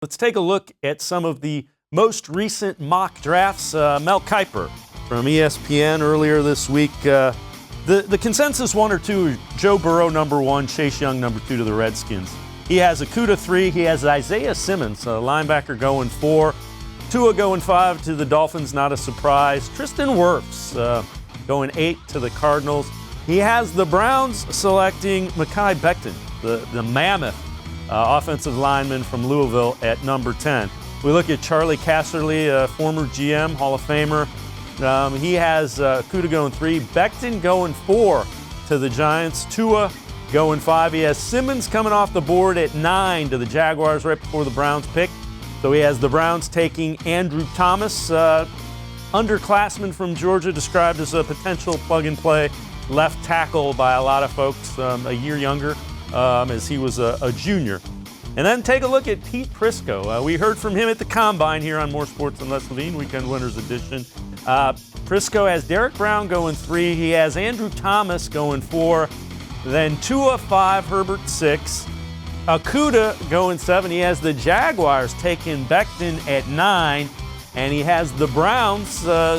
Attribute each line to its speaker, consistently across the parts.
Speaker 1: Let's take a look at some of the most recent mock drafts. Mel Kiper from ESPN earlier this week. The consensus 1 or 2 is Joe Burrow number 1, Chase Young number 2 to the Redskins. He has Okudah 3. He has Isaiah Simmons, a linebacker, going 4. Tua going 5 to the Dolphins, not a surprise. Tristan Wirfs going 8 to the Cardinals. He has the Browns selecting Mekhi Becton, the mammoth offensive lineman from Louisville, at number 10. We look at Charlie Casserly, a former GM, Hall of Famer. He has Okudah going 3, Becton going 4 to the Giants, Tua going 5. He has Simmons coming off the board at 9 to the Jaguars right before the Browns pick. So he has the Browns taking Andrew Thomas, underclassman from Georgia, described as a potential plug-and-play left tackle by a lot of folks, a year younger, as he was a junior. And then take a look at Pete Prisco. We heard from him at the Combine here on More Sports and Less Levine, Weekend Winners Edition. Prisco has Derek Brown going 3. He has Andrew Thomas going 4. Then Tua 5, Herbert 6. Okudah going 7. He has the Jaguars taking Becton at 9. And he has the Browns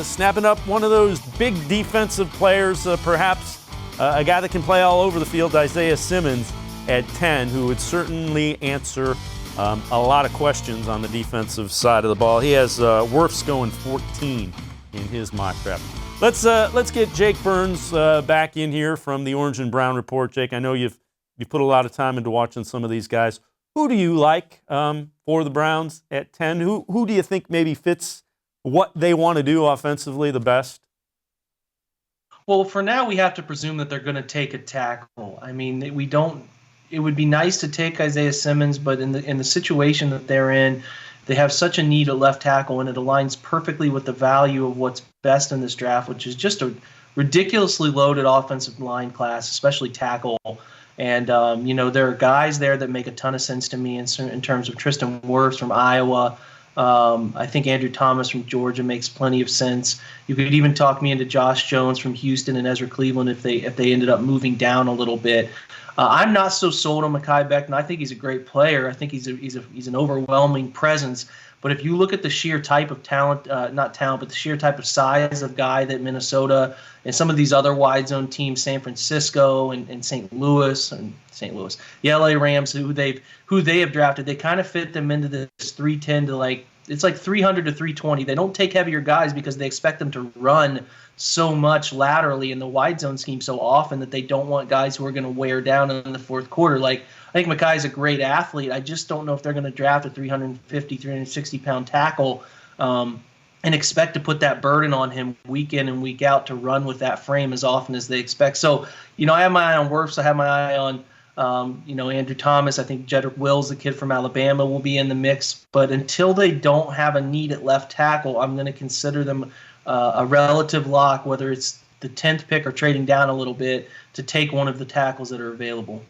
Speaker 1: snapping up one of those big defensive players, perhaps a guy that can play all over the field, Isaiah Simmons, at 10, who would certainly answer a lot of questions on the defensive side of the ball. He has Wirfs going 14 in his mock draft. Let's get Jake Burns back in here from the Orange and Brown Report. Jake, I know you've put a lot of time into watching some of these guys. Who do you like for the Browns at 10? Who do you think maybe fits what they want to do offensively the best?
Speaker 2: Well, for now, we have to presume that they're going to take a tackle. I mean, we don't. It would be nice to take Isaiah Simmons, but in the situation that they're in, they have such a need at left tackle, and it aligns perfectly with the value of what's best in this draft, which is just a ridiculously loaded offensive line class, especially tackle. And, there are guys there that make a ton of sense to me in terms of Tristan Wirfs from Iowa. I think Andrew Thomas from Georgia makes plenty of sense. You could even talk me into Josh Jones from Houston and Ezra Cleveland if they ended up moving down a little bit. I'm not so sold on Mekhi Becton. I think he's a great player. I think he's an overwhelming presence. But if you look at the sheer type of talent, not talent, but the sheer type of size of guy that Minnesota and some of these other wide zone teams, San Francisco and St. Louis, the LA Rams, who they have drafted, they kind of fit them into this 310 to it's like 300 to 320. They don't take heavier guys because they expect them to run so much laterally in the wide zone scheme so often that they don't want guys who are going to wear down in the fourth quarter. I think Mekhi is a great athlete. I just don't know if they're going to draft a 350, 360-pound tackle and expect to put that burden on him week in and week out to run with that frame as often as they expect. So, I have my eye on Wirfs. I have my eye on Andrew Thomas. I think Jedrick Wills, the kid from Alabama, will be in the mix. But until they don't have a need at left tackle, I'm going to consider them a relative lock, whether it's the 10th pick or trading down a little bit, to take one of the tackles that are available.